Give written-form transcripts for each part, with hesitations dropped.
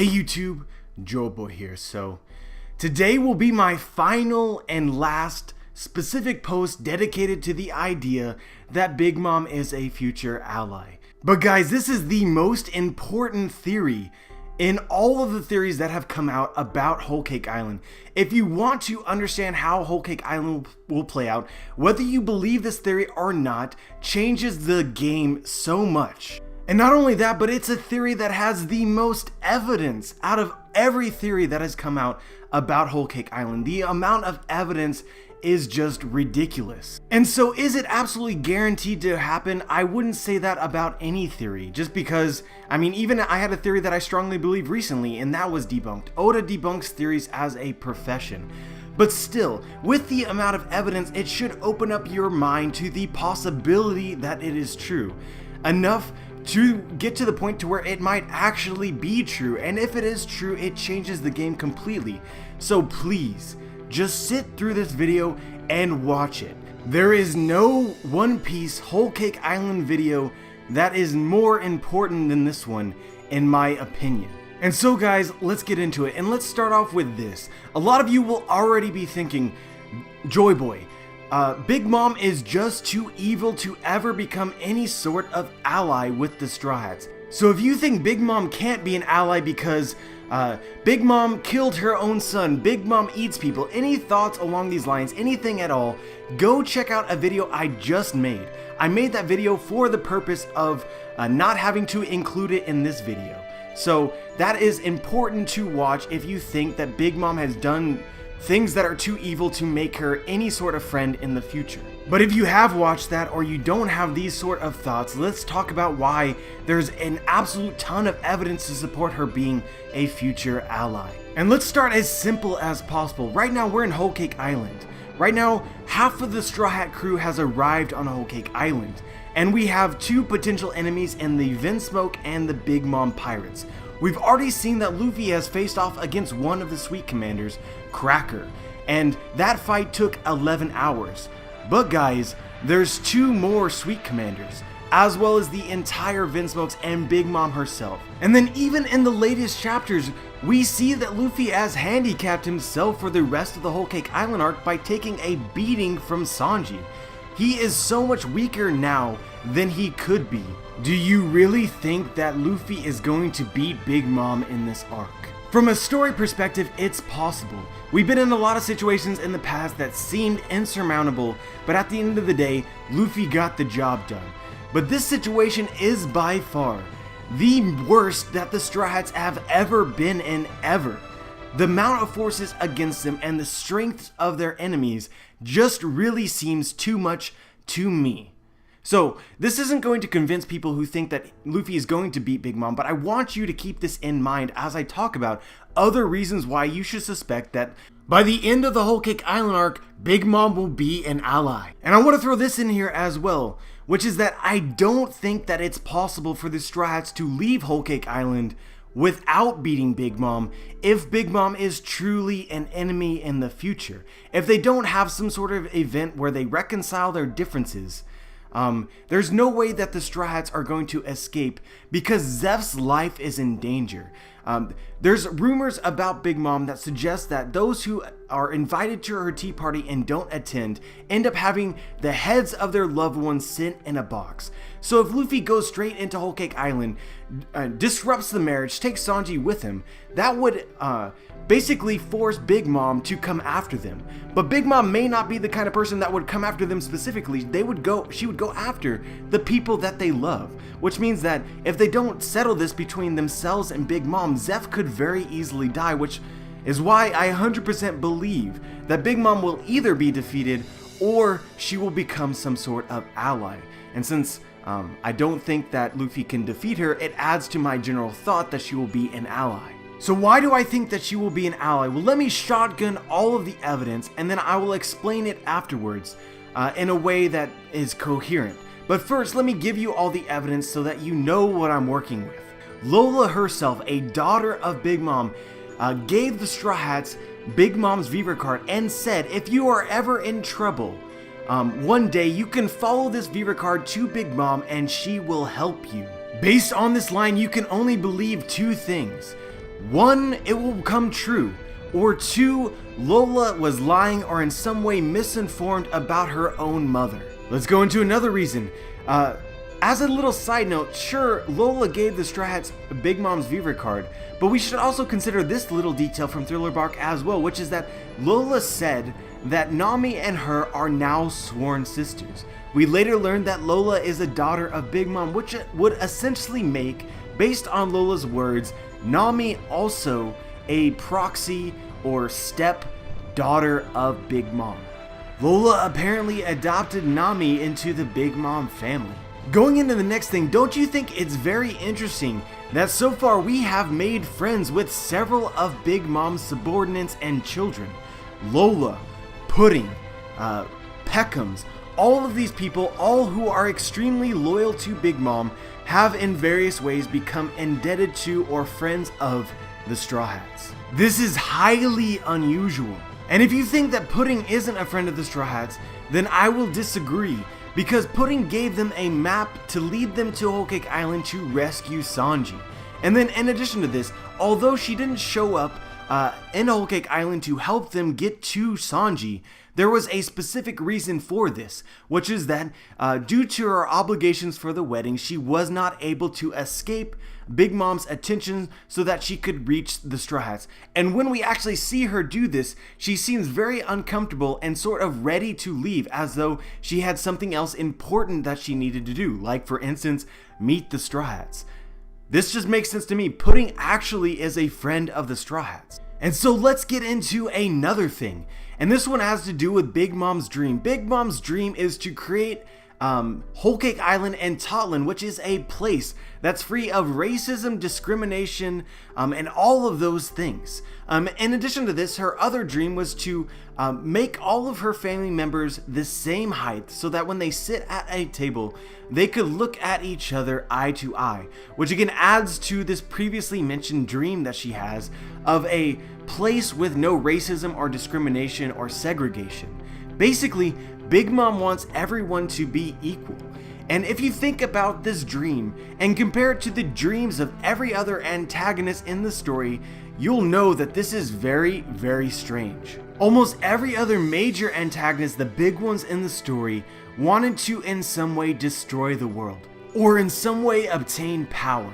Hey YouTube, Joeboy here. So today will be my final and last specific post dedicated to the idea that Big Mom is a future ally. But guys, this is the most important theory in all of the theories that have come out about Whole Cake Island. If you want to understand how Whole Cake Island will play out, whether you believe this theory or not changes the game so much. And not only that, but it's a theory that has the most evidence out of every theory that has come out about Whole Cake Island. The amount of evidence is just ridiculous. And so is it absolutely guaranteed to happen? I wouldn't say that about any theory, just because, even I had a theory that I strongly believe recently, and that was debunked. Oda debunks theories as a profession. But still, with the amount of evidence, it should open up your mind to the possibility that it is true. Enough to get to the point to where it might actually be true, and if it is true, it changes the game completely. So please, just sit through this video and watch it. There is no One Piece Whole Cake Island video that is more important than this one, in my opinion. And so guys, let's get into it, and let's start off with this. A lot of you will already be thinking, Joeboy, Big Mom is just too evil to ever become any sort of ally with the Straw Hats. So if you think Big Mom can't be an ally because Big Mom killed her own son, Big Mom eats people, any thoughts along these lines, anything at all, go check out a video I just made. I made that video for the purpose of not having to include it in this video. So that is important to watch if you think that Big Mom has done things that are too evil to make her any sort of friend in the future. But if you have watched that or you don't have these sort of thoughts, let's talk about why there's an absolute ton of evidence to support her being a future ally. And let's start as simple as possible. Right now we're in Whole Cake Island. Right now half of the Straw Hat crew has arrived on Whole Cake Island, and we have two potential enemies in the Vinsmoke and the Big Mom pirates. We've already seen that Luffy has faced off against one of the Sweet Commanders, Cracker, and that fight took 11 hours. But guys, there's two more Sweet Commanders, as well as the entire Vinsmokes and Big Mom herself. And then even in the latest chapters, we see that Luffy has handicapped himself for the rest of the Whole Cake Island arc by taking a beating from Sanji. He is so much weaker now than he could be. Do you really think that Luffy is going to beat Big Mom in this arc? From a story perspective, it's possible. We've been in a lot of situations in the past that seemed insurmountable, but at the end of the day, Luffy got the job done. But this situation is by far the worst that the Straw Hats have ever been in ever. The amount of forces against them and the strength of their enemies just really seems too much to me. So this isn't going to convince people who think that Luffy is going to beat Big Mom, but I want you to keep this in mind as I talk about other reasons why you should suspect that by the end of the Whole Cake Island arc, Big Mom will be an ally. And I want to throw this in here as well, which is that I don't think that it's possible for the Straw Hats to leave Whole Cake Island without beating Big Mom if Big Mom is truly an enemy in the future. If they don't have some sort of event where they reconcile their differences, there's no way that the Straw Hats are going to escape because Zeph's life is in danger. There's rumors about Big Mom that suggest that those who are invited to her tea party and don't attend end up having the heads of their loved ones sent in a box. So if Luffy goes straight into Whole Cake Island, disrupts the marriage, takes Sanji with him, that would basically force Big Mom to come after them. But Big Mom may not be the kind of person that would come after them specifically. She would go after the people that they love, which means that if they don't settle this between themselves and Big Mom, Zeph could very easily die, which is why I 100% believe that Big Mom will either be defeated or she will become some sort of ally. And since I don't think that Luffy can defeat her, it adds to my general thought that she will be an ally. So why do I think that she will be an ally? Well, let me shotgun all of the evidence and then I will explain it afterwards in a way that is coherent. But first, let me give you all the evidence so that you know what I'm working with. Lola herself, a daughter of Big Mom, gave the Straw Hats Big Mom's Viva card and said, if you are ever in trouble, one day you can follow this Viva card to Big Mom and she will help you. Based on this line, you can only believe two things. 1, it will come true, or 2, Lola was lying or in some way misinformed about her own mother. Let's go into another reason. As a little side note, sure, Lola gave the Straw Hats Big Mom's Viva card, but we should also consider this little detail from Thriller Bark as well, which is that Lola said that Nami and her are now sworn sisters. We later learned that Lola is a daughter of Big Mom, which would essentially make, based on Lola's words, Nami also a proxy or step daughter of Big Mom. Lola apparently adopted Nami into the Big Mom family. Going into the next thing, don't you think it's very interesting that so far we have made friends with several of Big Mom's subordinates and children? Lola, Pudding, Peckham's, all of these people, all who are extremely loyal to Big Mom, have in various ways become indebted to or friends of the Straw Hats. This is highly unusual. And if you think that Pudding isn't a friend of the Straw Hats, then I will disagree, because Pudding gave them a map to lead them to Whole Cake Island to rescue Sanji. And then in addition to this, although she didn't show up in Whole Cake Island to help them get to Sanji, there was a specific reason for this, which is that due to her obligations for the wedding, she was not able to escape Big Mom's attention so that she could reach the Straw Hats. And when we actually see her do this, she seems very uncomfortable and sort of ready to leave, as though she had something else important that she needed to do, like for instance, meet the Straw Hats. This just makes sense to me. Pudding actually is a friend of the Straw Hats. And so let's get into another thing. And this one has to do with Big Mom's dream. Big Mom's dream is to create Whole Cake Island and Totland, which is a place that's free of racism, discrimination, and all of those things. In addition to this, her other dream was to make all of her family members the same height so that when they sit at a table, they could look at each other eye to eye, which again adds to this previously mentioned dream that she has of a place with no racism or discrimination or segregation. Basically, Big Mom wants everyone to be equal. And if you think about this dream and compare it to the dreams of every other antagonist in the story, you'll know that this is very, very strange. Almost every other major antagonist, the big ones in the story, wanted to in some way destroy the world, or in some way obtain power.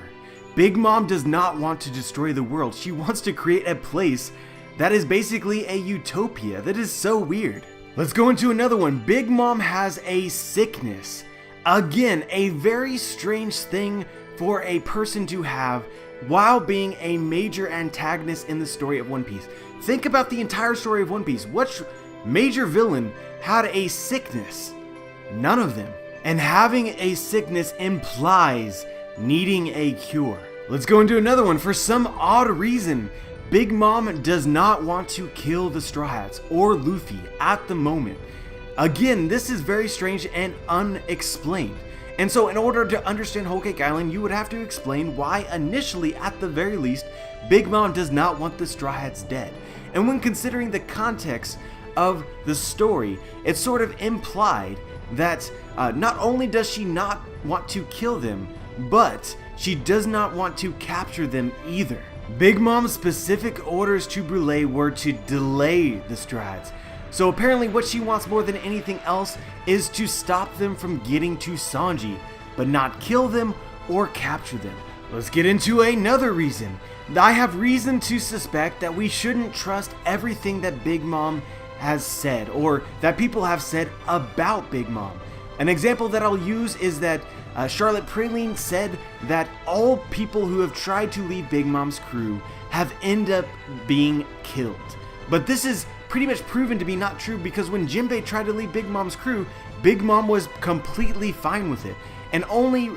Big Mom does not want to destroy the world. She wants to create a place that is basically a utopia. That is so weird. Let's go into another one. Big Mom has a sickness. Again, a very strange thing for a person to have while being a major antagonist in the story of One Piece. Think about the entire story of One Piece. Which major villain had a sickness? None of them. And having a sickness implies needing a cure. Let's go into another one. For some odd reason, Big Mom does not want to kill the Straw Hats or Luffy at the moment. Again, this is very strange and unexplained. And so in order to understand Whole Cake Island, you would have to explain why initially, at the very least, Big Mom does not want the Straw Hats dead. And when considering the context of the story, it's sort of implied that not only does she not want to kill them, but she does not want to capture them either. Big Mom's specific orders to Brûlé were to delay the Straw Hats. So apparently what she wants more than anything else is to stop them from getting to Sanji, but not kill them or capture them. Let's get into another reason. I have reason to suspect that we shouldn't trust everything that Big Mom has said, or that people have said about Big Mom. An example that I'll use is that Charlotte Praline said that all people who have tried to leave Big Mom's crew have ended up being killed. But this is pretty much proven to be not true, because when Jinbei tried to leave Big Mom's crew, Big Mom was completely fine with it and only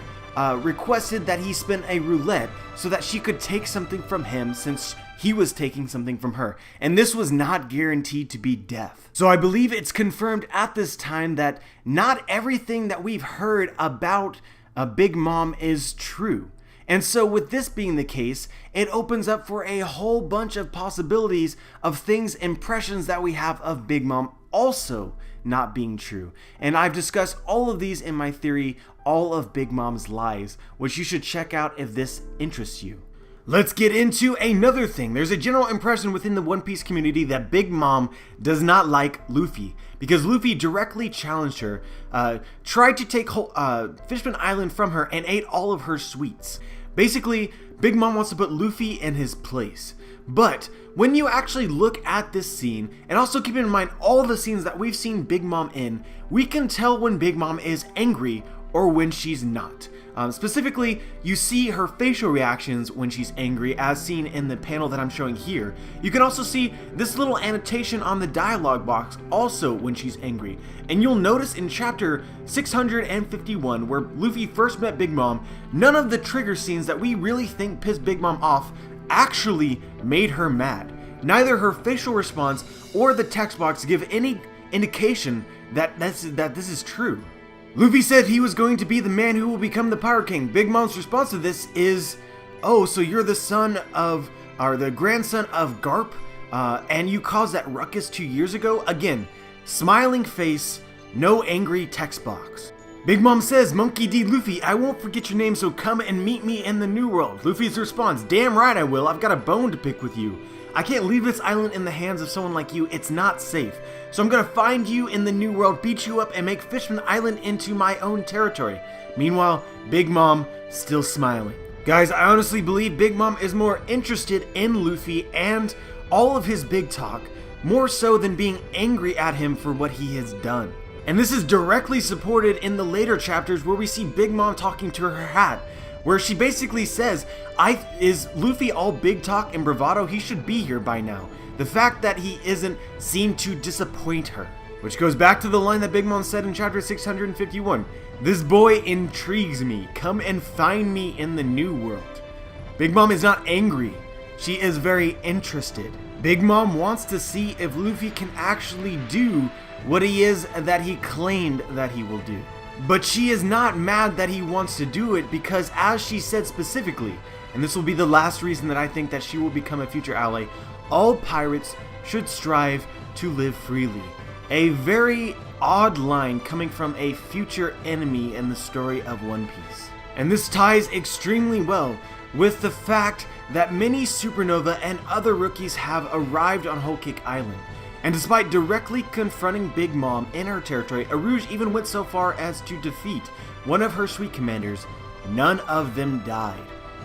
requested that he spin a roulette so that she could take something from him, since he was taking something from her, and this was not guaranteed to be death. So I believe it's confirmed at this time that not everything that we've heard about Big Mom is true. And so with this being the case, it opens up for a whole bunch of possibilities of things, impressions that we have of Big Mom also not being true. And I've discussed all of these in my theory, All of Big Mom's Lies, which you should check out if this interests you. Let's get into another thing. There's a general impression within the One Piece community that Big Mom does not like Luffy, because Luffy directly challenged her, tried to take Fishman Island from her, and ate all of her sweets. Basically, Big Mom wants to put Luffy in his place. But when you actually look at this scene, and also keep in mind all the scenes that we've seen Big Mom in, we can tell when Big Mom is angry or when she's not. Specifically, you see her facial reactions when she's angry, as seen in the panel that I'm showing here. You can also see this little annotation on the dialogue box also when she's angry. And you'll notice in chapter 651, where Luffy first met Big Mom, none of the trigger scenes that we really think pissed Big Mom off actually made her mad. Neither her facial response or the text box give any indication that this is true. Luffy said he was going to be the man who will become the Pirate King. Big Mom's response to this is, "Oh, so you're the son of, or the grandson of Garp, and you caused that ruckus 2 years ago?" Again, smiling face, no angry text box. Big Mom says, "Monkey D. Luffy, I won't forget your name, so come and meet me in the New World." Luffy's response, "Damn right I will, I've got a bone to pick with you. I can't leave this island in the hands of someone like you, it's not safe. So I'm gonna find you in the New World, beat you up, and make Fishman Island into my own territory." Meanwhile, Big Mom still smiling. Guys, I honestly believe Big Mom is more interested in Luffy and all of his big talk, more so than being angry at him for what he has done. And this is directly supported in the later chapters where we see Big Mom talking to her hat, where she basically says, is Luffy all big talk and bravado? He should be here by now. The fact that he isn't seemed to disappoint her. Which goes back to the line that Big Mom said in chapter 651. "This boy intrigues me. Come and find me in the New World." Big Mom is not angry. She is very interested. Big Mom wants to see if Luffy can actually do what he is that he claimed that he will do. But she is not mad that he wants to do it, because as she said specifically, and this will be the last reason that I think that she will become a future ally, all pirates should strive to live freely. A very odd line coming from a future enemy in the story of One Piece. And this ties extremely well with the fact that many Supernova and other rookies have arrived on Whole Cake Island. And despite directly confronting Big Mom in her territory, Revujo even went so far as to defeat one of her sweet commanders. None of them died.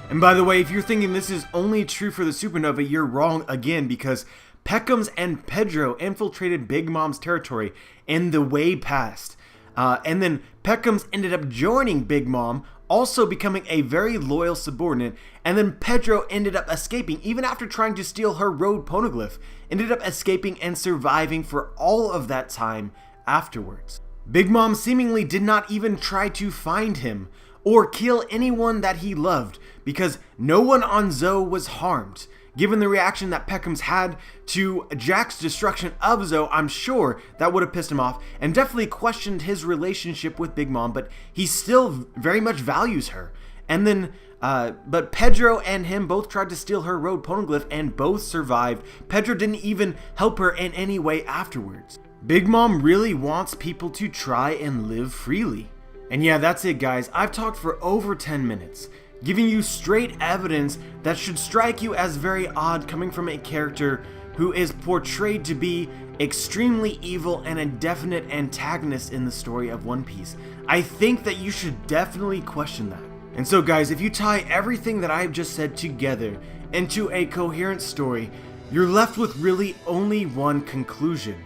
And by the way, if you're thinking this is only true for the Supernova, you're wrong again, because Peckham's and Pedro infiltrated Big Mom's territory in the way past. And then Peckham's ended up joining Big Mom, also becoming a very loyal subordinate, and then Pedro ended up escaping, even after trying to steal her Road Poneglyph, ended up escaping and surviving for all of that time afterwards. Big Mom seemingly did not even try to find him, or kill anyone that he loved, because no one on Zoe was harmed. Given the reaction that Peckham's had to Jack's destruction of Zoe, I'm sure that would have pissed him off, and definitely questioned his relationship with Big Mom, but he still very much values her. And then, but Pedro and him both tried to steal her Road Poneglyph and both survived. Pedro didn't even help her in any way afterwards. Big Mom really wants people to try and live freely. And yeah, that's it guys, I've talked for over 10 minutes. Giving you straight evidence that should strike you as very odd coming from a character who is portrayed to be extremely evil and a definite antagonist in the story of One Piece. I think that you should definitely question that. And so guys, if you tie everything that I've just said together into a coherent story, you're left with really only one conclusion.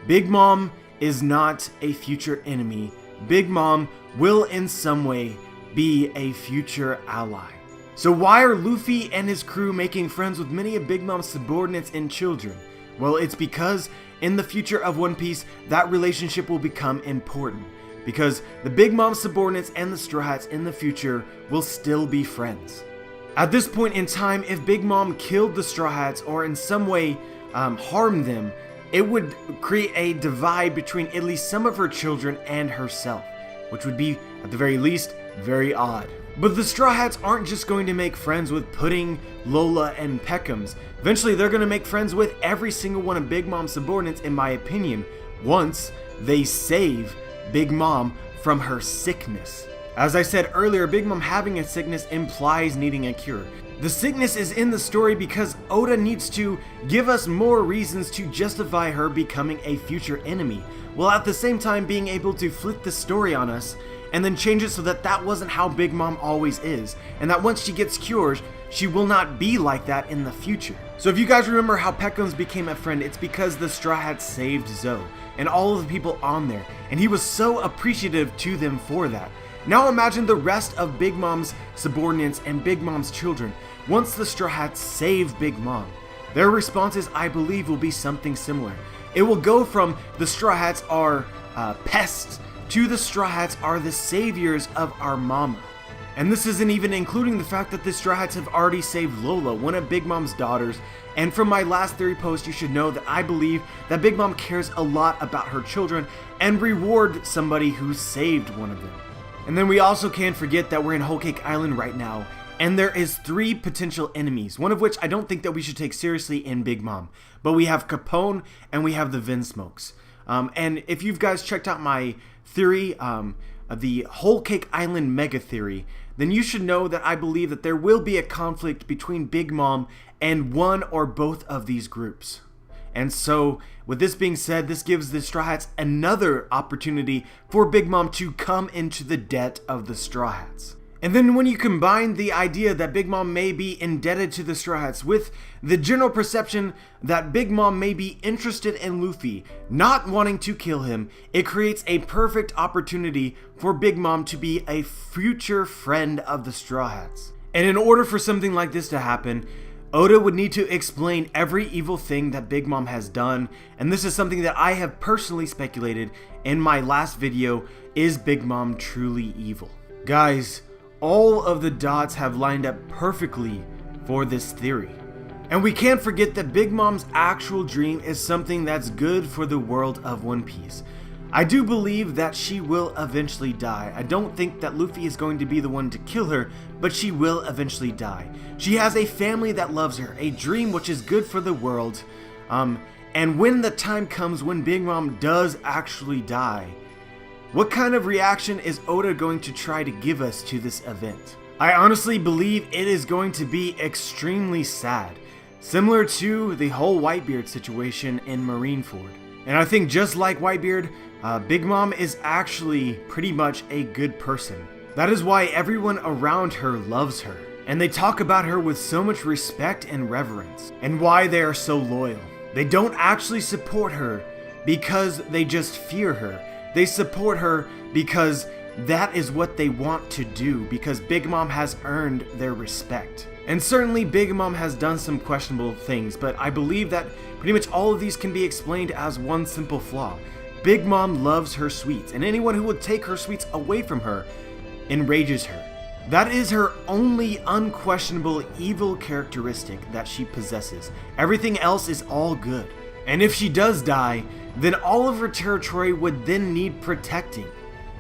Big Mom is not a future enemy. Big Mom will in some way be a future ally. So why are Luffy and his crew making friends with many of Big Mom's subordinates and children? Well, it's because in the future of One Piece, that relationship will become important. Because the Big Mom subordinates and the Straw Hats in the future will still be friends. At this point in time, if Big Mom killed the Straw Hats or in some way harmed them, it would create a divide between at least some of her children and herself, which would be, at the very least, very odd. But the Straw Hats aren't just going to make friends with Pudding, Lola, and Peckham's. Eventually, they're going to make friends with every single one of Big Mom's subordinates, in my opinion, once they save Big Mom from her sickness. As I said earlier, Big Mom having a sickness implies needing a cure. The sickness is in the story because Oda needs to give us more reasons to justify her becoming a future enemy, while at the same time being able to flip the story on us and then change it so that that wasn't how Big Mom always is, and that once she gets cured, she will not be like that in the future. So if you guys remember how Peckhams became a friend, it's because the Straw Hats saved Zoe and all of the people on there, and he was so appreciative to them for that. Now imagine the rest of Big Mom's subordinates and Big Mom's children once the Straw Hats save Big Mom. Their responses, I believe, will be something similar. It will go from the Straw Hats are pests to the Straw Hats are the saviors of our mama. And this isn't even including the fact that the Straw Hats have already saved Lola, one of Big Mom's daughters. And from my last theory post, you should know that I believe that Big Mom cares a lot about her children and reward somebody who saved one of them. And then we also can't forget that we're in Whole Cake Island right now, and there is 3 potential enemies, one of which I don't think that we should take seriously in Big Mom. But we have Capone and we have the Vinsmokes. And if you guys checked out my theory, the Whole Cake Island mega theory, then you should know that I believe that there will be a conflict between Big Mom and one or both of these groups. And so, with this being said, this gives the Straw Hats another opportunity for Big Mom to come into the debt of the Straw Hats. And then when you combine the idea that Big Mom may be indebted to the Straw Hats with the general perception that Big Mom may be interested in Luffy, not wanting to kill him, it creates a perfect opportunity for Big Mom to be a future friend of the Straw Hats. And in order for something like this to happen, Oda would need to explain every evil thing that Big Mom has done, and this is something that I have personally speculated in my last video, is Big Mom truly evil? Guys, all of the dots have lined up perfectly for this theory. And we can't forget that Big Mom's actual dream is something that's good for the world of One Piece. I do believe that she will eventually die. I don't think that Luffy is going to be the one to kill her, but she will eventually die. She has a family that loves her, a dream which is good for the world. And when the time comes when Big Mom does actually die, what kind of reaction is Oda going to try to give us to this event? I honestly believe it is going to be extremely sad, similar to the whole Whitebeard situation in Marineford. And I think just like Whitebeard, Big Mom is actually pretty much a good person. That is why everyone around her loves her, and they talk about her with so much respect and reverence, and why they are so loyal. They don't actually support her because they just fear her. They support her because that is what they want to do, because Big Mom has earned their respect. And certainly Big Mom has done some questionable things, but I believe that pretty much all of these can be explained as one simple flaw. Big Mom loves her sweets, and anyone who would take her sweets away from her enrages her. That is her only unquestionable evil characteristic that she possesses. Everything else is all good. And if she does die, then all of her territory would then need protecting,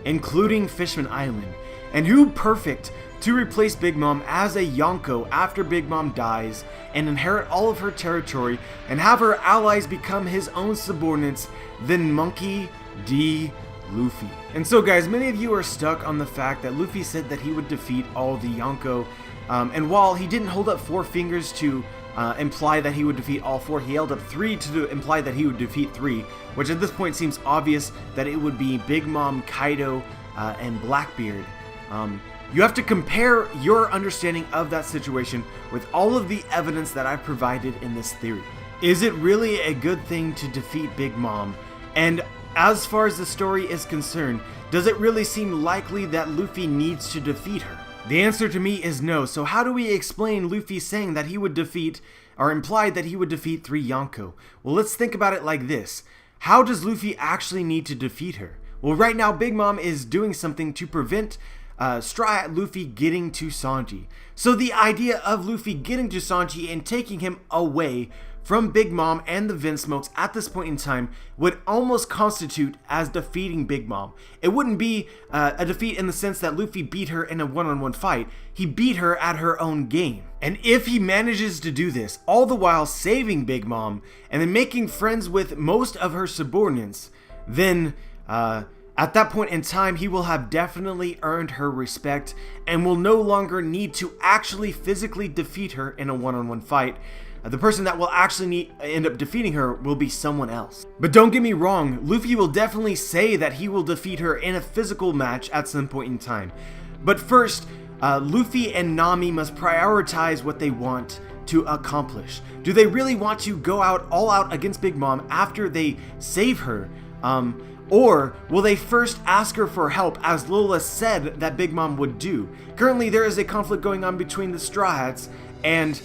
including Fishman Island. And who perfect to replace Big Mom as a Yonko after Big Mom dies and inherit all of her territory and have her allies become his own subordinates than Monkey D. Luffy. And so guys, many of you are stuck on the fact that Luffy said that he would defeat all the Yonko, and while he didn't hold up 4 fingers to imply that he would defeat all 4, he held up 3 to imply that he would defeat 3, which at this point seems obvious that it would be Big Mom, Kaido, and Blackbeard. You have to compare your understanding of that situation with all of the evidence that I've provided in this theory. Is it really a good thing to defeat Big Mom? And as far as the story is concerned, does it really seem likely that Luffy needs to defeat her? The answer to me is no. So how do we explain Luffy saying that he would defeat, or implied that he would defeat 3 Yonko? Well, let's think about it like this. How does Luffy actually need to defeat her? Well, right now Big Mom is doing something to prevent Straw Hat Luffy getting to Sanji. So the idea of Luffy getting to Sanji and taking him away from Big Mom and the Vinsmokes at this point in time would almost constitute as defeating Big Mom. It wouldn't be a defeat in the sense that Luffy beat her in a one-on-one fight. He beat her at her own game. And if he manages to do this, all the while saving Big Mom and then making friends with most of her subordinates, then at At that point in time, he will have definitely earned her respect and will no longer need to actually physically defeat her in a one-on-one fight. The person that will actually end up defeating her will be someone else. But don't get me wrong, Luffy will definitely say that he will defeat her in a physical match at some point in time. But first, Luffy and Nami must prioritize what they want to accomplish. Do they really want to go all out against Big Mom after they save her? Or will they first ask her for help, as Lola said that Big Mom would do? Currently, there is a conflict going on between the Straw Hats and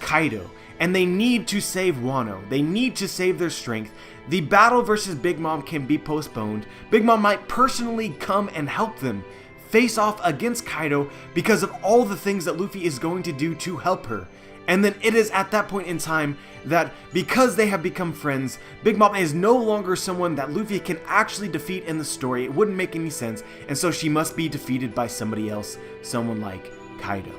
Kaido, and they need to save Wano. They need to save their strength. The battle versus Big Mom can be postponed. Big Mom might personally come and help them face off against Kaido because of all the things that Luffy is going to do to help her. And then it is at that point in time that because they have become friends, Big Mom is no longer someone that Luffy can actually defeat in the story. It wouldn't make any sense, and so she must be defeated by somebody else, someone like Kaido.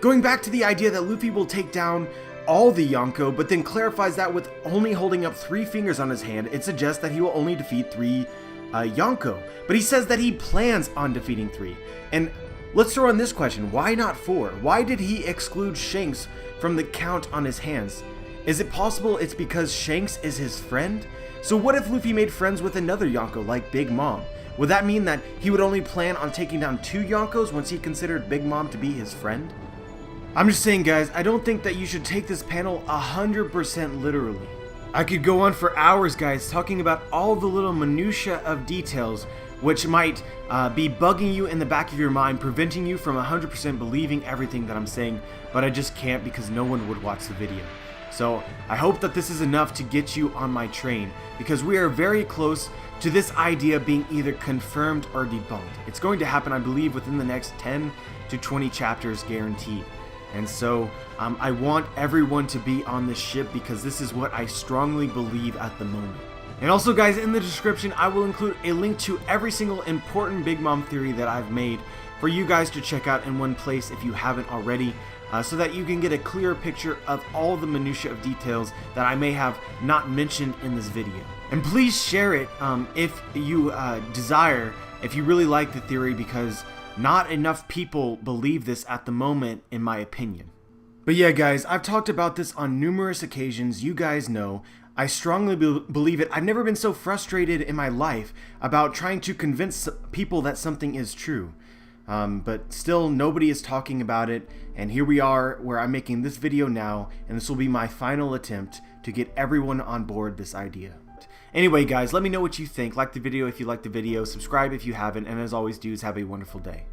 Going back to the idea that Luffy will take down all the Yonko, but then clarifies that with only holding up 3 fingers on his hand, it suggests that he will only defeat 3 Yonko. But he says that he plans on defeating 3. And let's throw in this question, why not 4? Why did he exclude Shanks from the count on his hands? Is it possible it's because Shanks is his friend? So what if Luffy made friends with another Yonko like Big Mom? Would that mean that he would only plan on taking down 2 Yonkos once he considered Big Mom to be his friend? I'm just saying, guys, I don't think that you should take this panel 100% literally. I could go on for hours, guys, talking about all the little minutiae of details which might be bugging you in the back of your mind, preventing you from 100% believing everything that I'm saying, but I just can't because no one would watch the video. So I hope that this is enough to get you on my train, because we are very close to this idea being either confirmed or debunked. It's going to happen, I believe, within the next 10 to 20 chapters guaranteed. And so I want everyone to be on this ship because this is what I strongly believe at the moment. And also, guys, in the description I will include a link to every single important Big Mom theory that I've made for you guys to check out in one place if you haven't already, so that you can get a clearer picture of all the minutiae of details that I may have not mentioned in this video. And please share it if you desire, if you really like the theory, because not enough people believe this at the moment, in my opinion. But yeah, guys, I've talked about this on numerous occasions. You guys know I strongly believe it. I've never been so frustrated in my life about trying to convince people that something is true. But still, nobody is talking about it, and here we are where I'm making this video now, and this will be my final attempt to get everyone on board this idea. Anyway, guys, let me know what you think. Like the video if you liked the video, subscribe if you haven't, and as always, dudes, have a wonderful day.